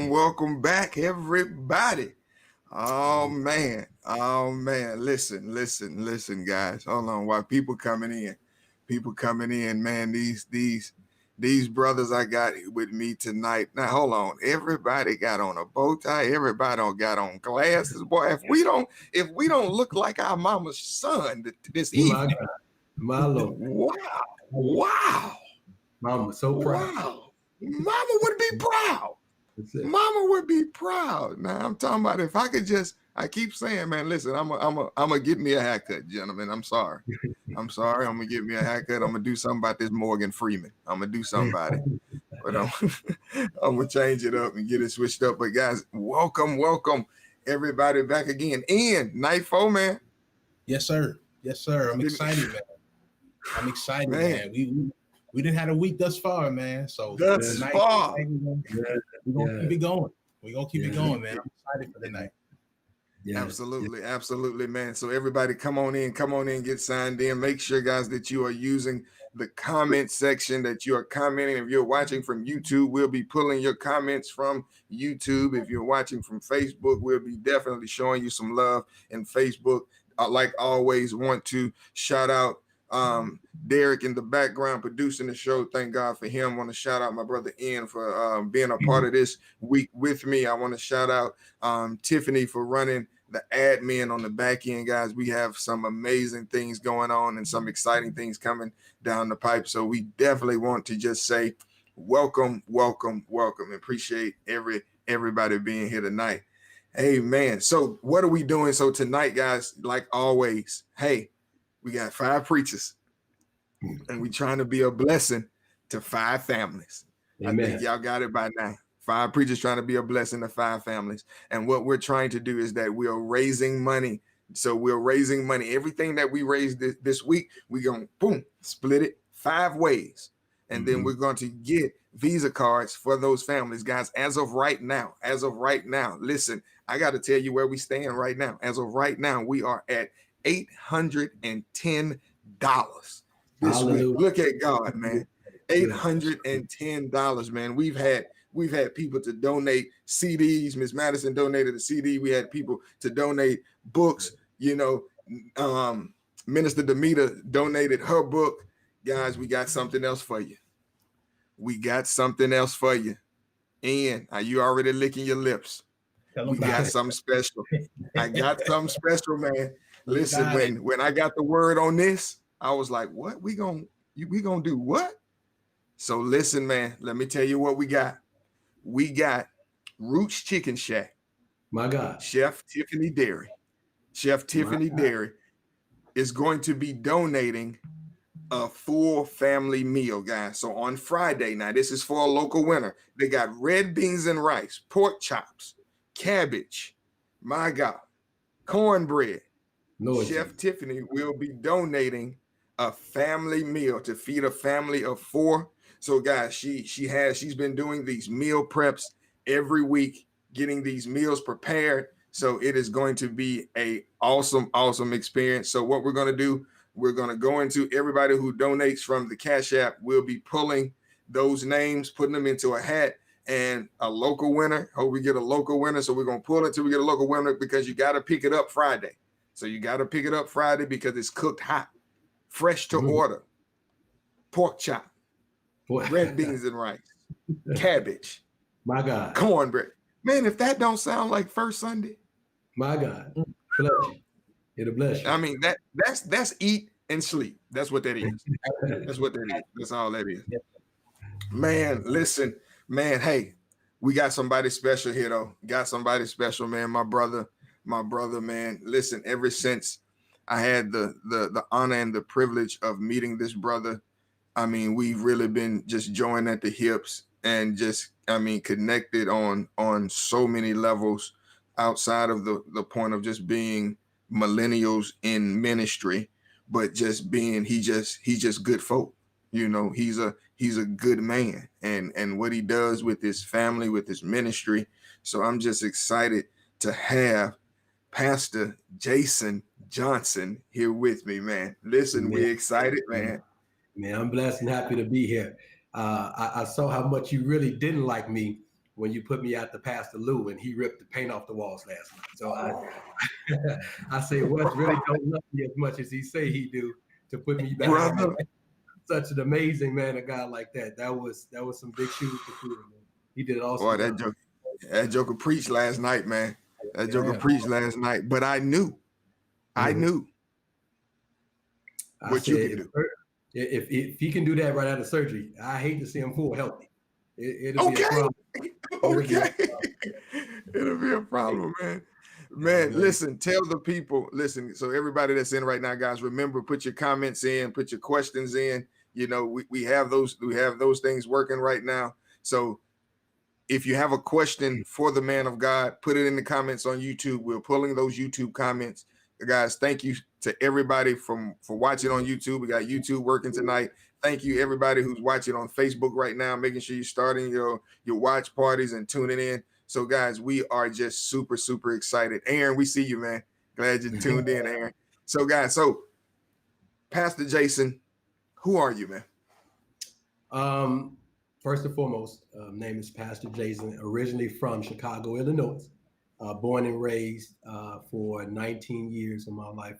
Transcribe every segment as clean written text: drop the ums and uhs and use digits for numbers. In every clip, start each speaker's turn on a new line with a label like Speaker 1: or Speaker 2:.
Speaker 1: Welcome back, everybody. Oh man. Listen, guys. Hold on. While people coming in, man. These brothers I got with me tonight. Now, hold on. Everybody got on a bow tie. Everybody don't got on glasses, boy. If we don't look like our mama's son this evening,
Speaker 2: my Lord.
Speaker 1: Wow.
Speaker 2: Mama, so proud.
Speaker 1: Wow. Mama would be proud. Mama would be proud. Now I'm talking about if I could just. I keep saying, man, listen, I'm gonna get me a haircut, gentlemen. I'm sorry. I'm gonna get me a haircut. I'm gonna do something about this Morgan Freeman. I'm gonna do something about it. But I'm gonna change it up and get it switched up. But guys, welcome everybody back again. And Night 4, man.
Speaker 3: Yes, sir. I'm excited, man. We didn't have a week thus far, man. So
Speaker 1: we're gonna
Speaker 3: keep it going. We're gonna keep it going, man. I'm excited for the night.
Speaker 1: Yeah, absolutely, man. So everybody come on in, get signed in. Make sure, guys, that you are using the comment section, that you are commenting. If you're watching from YouTube, we'll be pulling your comments from YouTube. If you're watching from Facebook, we'll be definitely showing you some love in Facebook. Like always, want to shout out Derek in the background producing the show. Thank God for him. Want to shout out my brother Ian for being a part of this week with me. I want to shout out Tiffany for running the admin on the back end, guys. We have some amazing things going on and some exciting things coming down the pipe. So we definitely want to just say welcome. Appreciate everybody being here tonight. Hey, man. So what are we doing? So tonight, guys, like always, hey, we got 5 preachers, and we trying to be a blessing to 5 families. Amen. I think y'all got it by now. 5 preachers trying to be a blessing to 5 families. And what we're trying to do is that we are raising money. So we're raising money. Everything that we raised this week, we're going to split it 5 ways. And then we're going to get Visa cards for those families, guys. As of right now, listen, I got to tell you where we stand right now. As of right now, we are at $810 this week. Look at God, man. $810, man. We've had people to donate CDs. Miss Madison donated a CD. We had people to donate books. Minister Demeter donated her book. Guys, we got something else for you. And are you already licking your lips? We got something special. I got something special, man. Listen, when I got the word on this, I was like, what? We gonna do what? So listen, man, let me tell you what we got. We got Roots Chicken Shack.
Speaker 2: My God.
Speaker 1: Chef Tiffany Derry is going to be donating a full family meal, guys. So on Friday, now this is for a local winner. They got red beans and rice, pork chops, cabbage, my God, cornbread. Chef Tiffany will be donating a family meal to feed a family of 4. So guys, she's been doing these meal preps every week, getting these meals prepared. So it is going to be a awesome experience. So what we're going to do, we're going to go into everybody who donates from the Cash App. We'll be pulling those names, putting them into a hat, and a local winner. Hope we get a local winner. So we're going to pull it till we get a local winner, because you got to pick it up Friday. So you got to pick it up Friday because it's cooked hot, fresh to order. Pork chop, red beans and rice, cabbage,
Speaker 2: my God,
Speaker 1: cornbread. Man, if that don't sound like first Sunday,
Speaker 2: my God, bless you. It'll bless you.
Speaker 1: I mean, that's eat and sleep. That's what that is. That's what that is. That's all that is. Man, listen, man. Hey, we got somebody special here, though. Got somebody special, man. My brother, man. Listen, ever since I had the honor and the privilege of meeting this brother. I mean, we've really been just joined at the hips and just, I mean, connected on so many levels outside of the point of just being millennials in ministry, but just being he's just good folk. You know, he's a good man, and what he does with his family, with his ministry. So I'm just excited to have Pastor Jason Johnson here with me, man. Listen,
Speaker 2: Man,
Speaker 1: we excited, man.
Speaker 2: man, I'm blessed and happy to be here. I saw how much you really didn't like me when you put me out to Pastor Lou and he ripped the paint off the walls last night. So I say Wes really don't love me as much as he say he do to put me behind
Speaker 1: Brother.
Speaker 2: such an amazing man, a guy like that. That was some big shoes to fill, man. He did an awesome
Speaker 1: Boy,
Speaker 2: job.
Speaker 1: that joker preached last night, man. That joker
Speaker 3: Yeah.
Speaker 1: preached last night. But I knew
Speaker 2: I
Speaker 1: what you
Speaker 2: said,
Speaker 1: can do.
Speaker 2: if he can do that right out of surgery, I hate to see him full healthy. It'll be
Speaker 1: Okay.
Speaker 2: a problem.
Speaker 1: Okay. It'll be a problem, man. Man, listen, tell the people, listen, so everybody that's in right now, guys, remember, put your comments in, put your questions in. You know, we have those things working right now. So if you have a question for the man of God, put it in the comments on YouTube. We're pulling those YouTube comments. Guys, thank you to everybody for watching on YouTube. We got YouTube working tonight. Thank you everybody who's watching on Facebook right now, making sure you're starting your watch parties and tuning in. So guys, we are just super, super excited. Aaron, we see you, man. Glad you tuned in, Aaron. So guys, Pastor Jason, who are you, man?
Speaker 2: First and foremost, name is Pastor Jason, originally from Chicago, Illinois, born and raised for 19 years of my life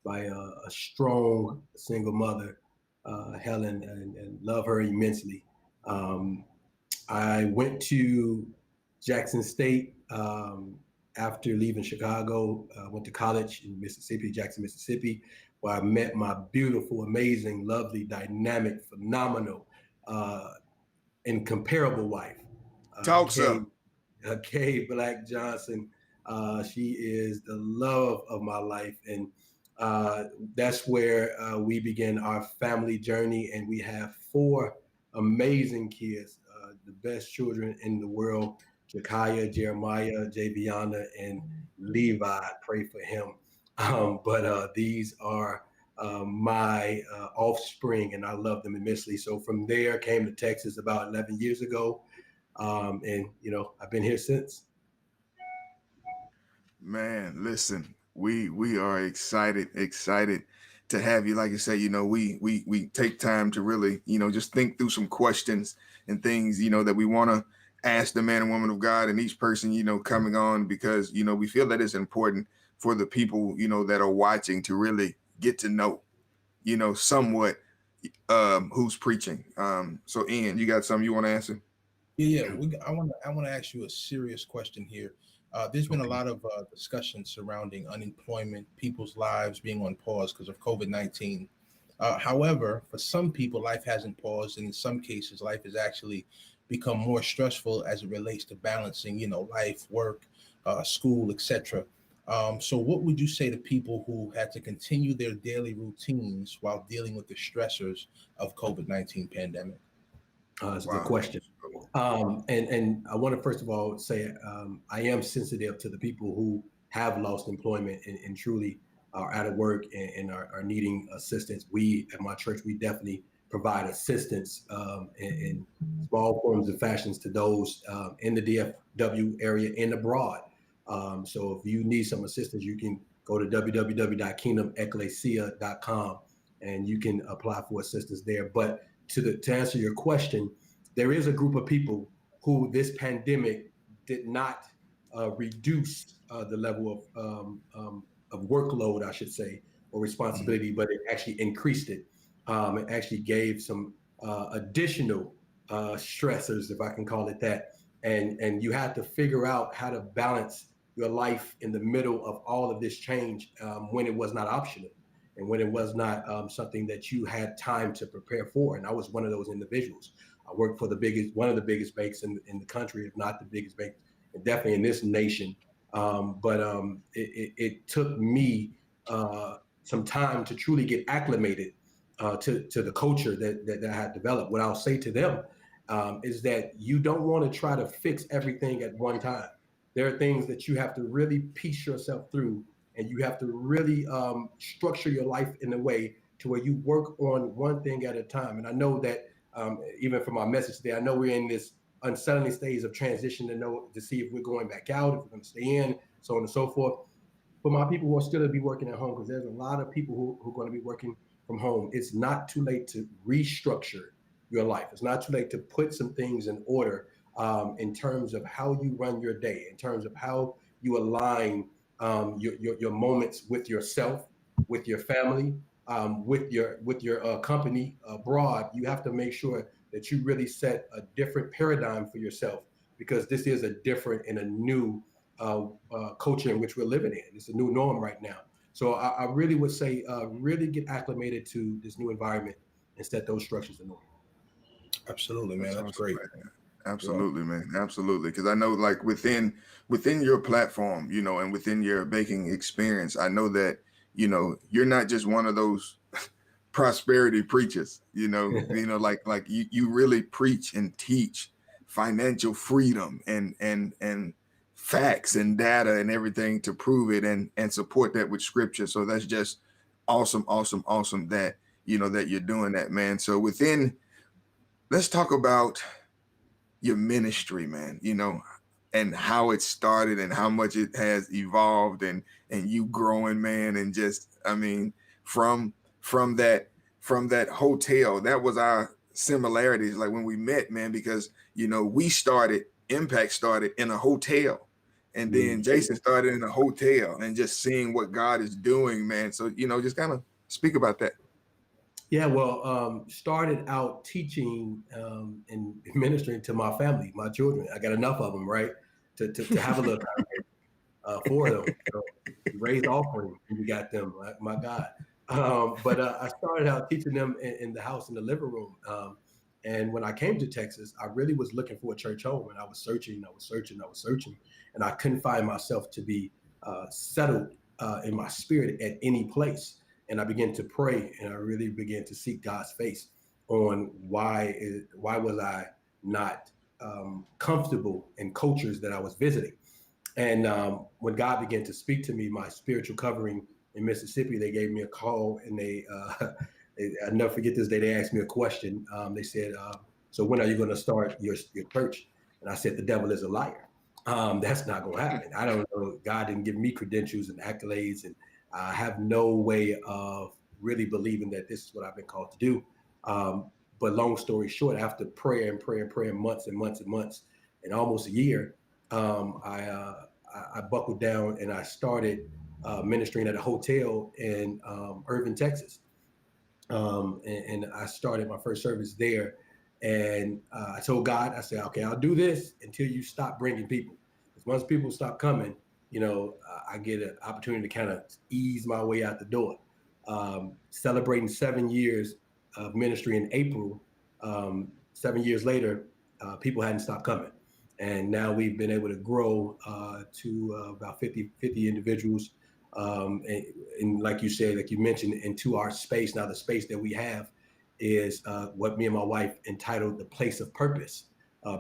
Speaker 2: by a strong single mother, Helen, and love her immensely. I went to Jackson State after leaving Chicago. Went to college in Mississippi, Jackson, Mississippi, where I met my beautiful, amazing, lovely, dynamic, phenomenal, incomparable wife.
Speaker 1: Talk, sir.
Speaker 2: Kay Black Johnson. She is the love of my life. And that's where we began our family journey. And we have 4 amazing kids, the best children in the world: Jekiah, Jeremiah, Javiana, and Levi. Pray for him. But these are my offspring, and I love them immensely. So from there, came to Texas about 11 years ago. And you know, I've been here since.
Speaker 1: Man, listen, we are excited to have you. Like I say, you know, we take time to really, you know, just think through some questions and things, you know, that we want to ask the man and woman of God and each person, you know, coming on, because, you know, we feel that it's important for the people, you know, that are watching to really get to know, you know, somewhat who's preaching. So Ian, you got something you want to answer?
Speaker 3: Yeah. I want to ask you a serious question here. There's been a lot of discussion surrounding unemployment, people's lives being on pause because of COVID-19. However, for some people, life hasn't paused, and in some cases, life has actually become more stressful as it relates to balancing, you know, life, work, school, etc. So, what would you say to people who had to continue their daily routines while dealing with the stressors of COVID-19 pandemic?
Speaker 2: That's a good question. And I want to first of all say I am sensitive to the people who have lost employment and truly are out of work and are needing assistance. We at my church, we definitely provide assistance in small forms and fashions to those in the DFW area and abroad. So if you need some assistance, you can go to www.kingdomecclesia.com and you can apply for assistance there. But to answer your question, there is a group of people who this pandemic did not reduce the level of workload, I should say, or responsibility, but it actually increased it. It actually gave some additional stressors, if I can call it that. And you have to figure out how to balance your life in the middle of all of this change when it was not optional and when it was not something that you had time to prepare for. And I was one of those individuals. I worked for one of the biggest banks in the country, if not the biggest bank, and definitely in this nation. But it took me some time to truly get acclimated to the culture that I had developed. What I'll say to them is that you don't want to try to fix everything at one time. There are things that you have to really piece yourself through, and you have to really structure your life in a way to where you work on one thing at a time. And I know that even from my message today, I know we're in this unsettling stage of transition to see if we're going back out, if we're going to stay in, so on and so forth. For my people who are still to be working at home, because there's a lot of people who are going to be working from home, it's not too late to restructure your life. It's not too late to put some things in order in terms of how you run your day, in terms of how you align your moments with yourself, with your family, with your company abroad. You have to make sure that you really set a different paradigm for yourself, because this is a different and a new culture in which we're living in. It's a new norm right now. So I really would say really get acclimated to this new environment and set those structures in order.
Speaker 3: Absolutely, man. That's
Speaker 1: awesome,
Speaker 3: great.
Speaker 1: man. Absolutely, man. Absolutely. Because I know, like, within your platform, and within your baking experience, I know that, you're not just one of those prosperity preachers, like you really preach and teach financial freedom and facts and data and everything to prove it and support that with scripture. So that's just awesome, awesome, awesome that, that you're doing that, man. So let's talk about your ministry, man, and how it started and how much it has evolved and you growing, man. And just, I mean, from that hotel, that was our similarities, like when we met, man, because, Impact started in a hotel, and then Jason started in a hotel, and just seeing what God is doing, man. So, just kind of speak about that.
Speaker 2: Yeah, well, started out teaching and ministering to my family, my children. I got enough of them, right, to have a little for them. So we raised offering and we got them. My God. But I started out teaching them in the house, in the living room. And when I came to Texas, I really was looking for a church home, and I was searching, and I couldn't find myself to be settled in my spirit at any place. And I began to pray, and I really began to seek God's face on why was I not comfortable in cultures that I was visiting. And when God began to speak to me, my spiritual covering in Mississippi, they gave me a call, and I'll never forget this day. They asked me a question. They said, "So when are you going to start your church?" And I said, "The devil is a liar. That's not going to happen. I don't know. God didn't give me credentials and accolades, and I have no way of really believing that this is what I've been called to do." But long story short, after prayer, months and months and months, and almost a year, I buckled down and I started ministering at a hotel in Irving, Texas. And I started my first service there. And I told God, I said, "Okay, I'll do this until you stop bringing people. Because once people stop coming, I get an opportunity to kind of ease my way out the door." Celebrating 7 years of ministry in April, 7 years later, people hadn't stopped coming. And now we've been able to grow to about 50 individuals. And like you said, like you mentioned, into our space. Now the space that we have is what me and my wife entitled the Place of Purpose,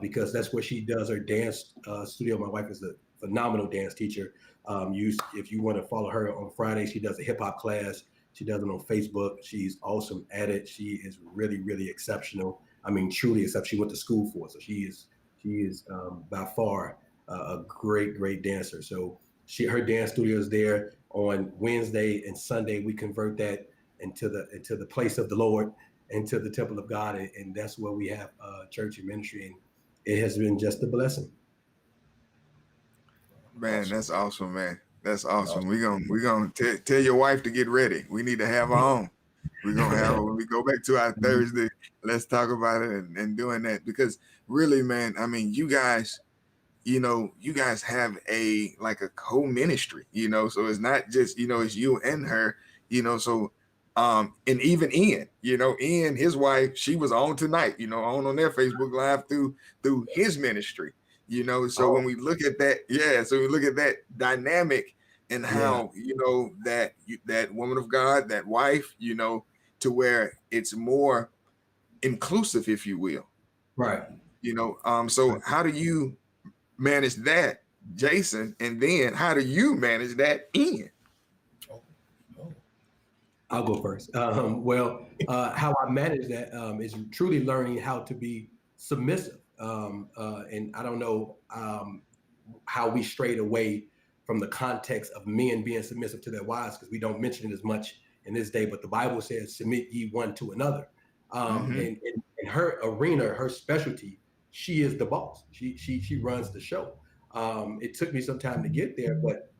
Speaker 2: because that's where she does her dance studio. My wife is a phenomenal dance teacher. If you want to follow her on Friday, she does a hip hop class. She does it on Facebook. She's awesome at it. She is really, really exceptional. I mean, truly exceptional. She went to school for it, so she is by far a great dancer. So her dance studio is there. On Wednesday and Sunday, we convert that into the place of the Lord, into the temple of God, and that's where we have church and ministry, and it has been just a blessing.
Speaker 1: Man, awesome. That's awesome, man. That's awesome. We're gonna tell your wife to get ready. We need to have her on. We're gonna have her when we go back to our Thursday. Let's talk about it and doing that, because really, man, I mean, you guys have a co-ministry, so it's not just, it's you and her, so and even Ian, his wife, she was on tonight, on their Facebook Live through his ministry, so when we look at that, so we look at that dynamic, and how, that woman of God, that wife, to where it's more inclusive, if you will.
Speaker 2: Right.
Speaker 1: So how do you manage that, Jason? And then how do you manage that, Ian?
Speaker 2: I'll go first. How I manage that is truly learning how to be submissive. And I don't know how we strayed away from the context of men being submissive to their wives, because we don't mention it as much in this day, but the Bible says, submit ye one to another. And in her arena, her specialty, she is the boss. She runs the show. It took me some time to get there, but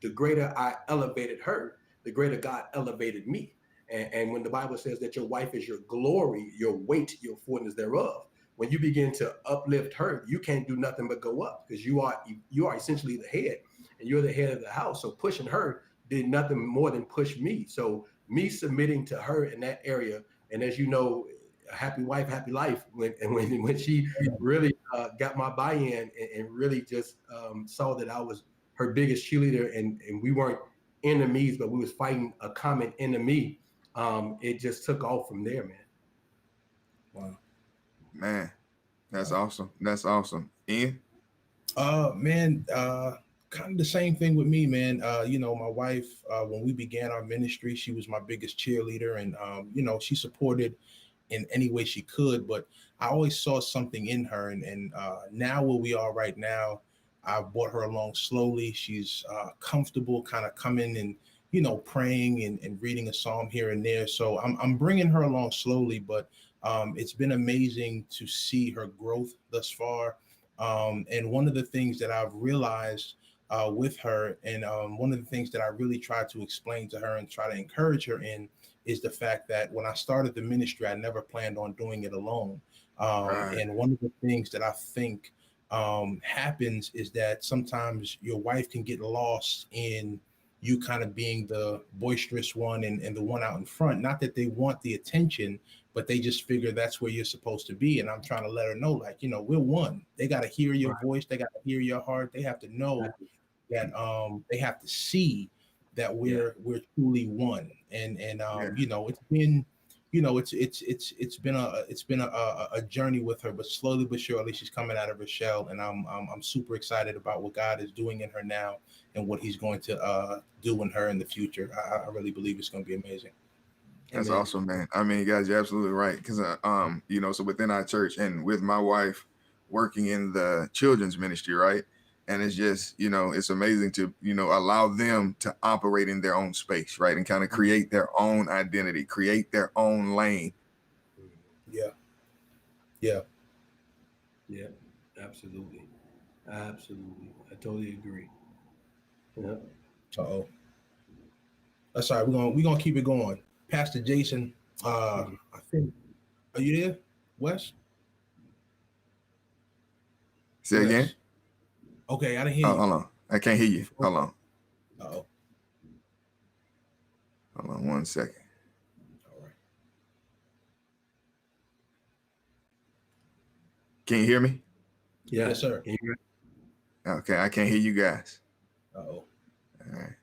Speaker 2: the greater I elevated her, the greater God elevated me. And when the Bible says that your wife is your glory, your weight, your fullness thereof, when you begin to uplift her, you can't do nothing but go up, because you are essentially the head, and you're the head of the house. So pushing her did nothing more than push me. So me submitting to her in that area, and as you know, a happy wife, happy life. When she really got my buy-in and really just saw that I was her biggest cheerleader, and we weren't enemies, but we was fighting a common enemy. It just took off from there, man.
Speaker 3: Wow.
Speaker 1: Man, that's awesome. That's awesome. Ian?
Speaker 3: Man, kind of the same thing with me, man. My wife, when we began our ministry, she was my biggest cheerleader, and she supported in any way she could, but I always saw something in her, and now where we are right now, I've brought her along slowly. She's comfortable kind of coming and praying and reading a psalm here and there. So I'm bringing her along slowly, but it's been amazing to see her growth thus far. And one of the things that I've realized with her, and one of the things that I really try to explain to her and try to encourage her in, is the fact that when I started the ministry, I never planned on doing it alone.
Speaker 1: Right.
Speaker 3: And one of the things that I think happens is that sometimes your wife can get lost in you kind of being the boisterous one and the one out in front. Not that they want the attention, but they just figure that's where you're supposed to be. And I'm trying to let her know, like, we're one. They got to hear your voice. They got to hear your heart. They have to know that they have to see that we're truly one. And it's been it's been a journey with her, but slowly but surely she's coming out of her shell, and I'm super excited about what God is doing in her now and what He's going to do in her in the future. I really believe it's going to be amazing.
Speaker 1: That's awesome, man. I mean, guys, you're absolutely right. Because so within our church and with my wife working in the children's ministry, right? And it's just, it's amazing to, allow them to operate in their own space, right? And kind of create their own identity, create their own lane.
Speaker 3: Yeah.
Speaker 2: Absolutely. I totally agree. Yeah.
Speaker 3: Uh-oh. That's all right. We're gonna keep it going. Pastor Jason, I think, are you there, Wes?
Speaker 1: Say
Speaker 3: Wes.
Speaker 1: again?
Speaker 3: Okay, I didn't hear you.
Speaker 1: Hold on. I can't hear you. Hold on.
Speaker 3: Uh-oh.
Speaker 1: Hold on 1 second.
Speaker 3: All right.
Speaker 1: Can you hear me?
Speaker 3: Yes, sir.
Speaker 1: Okay, I can't hear you guys.
Speaker 3: Uh-oh.
Speaker 1: All right.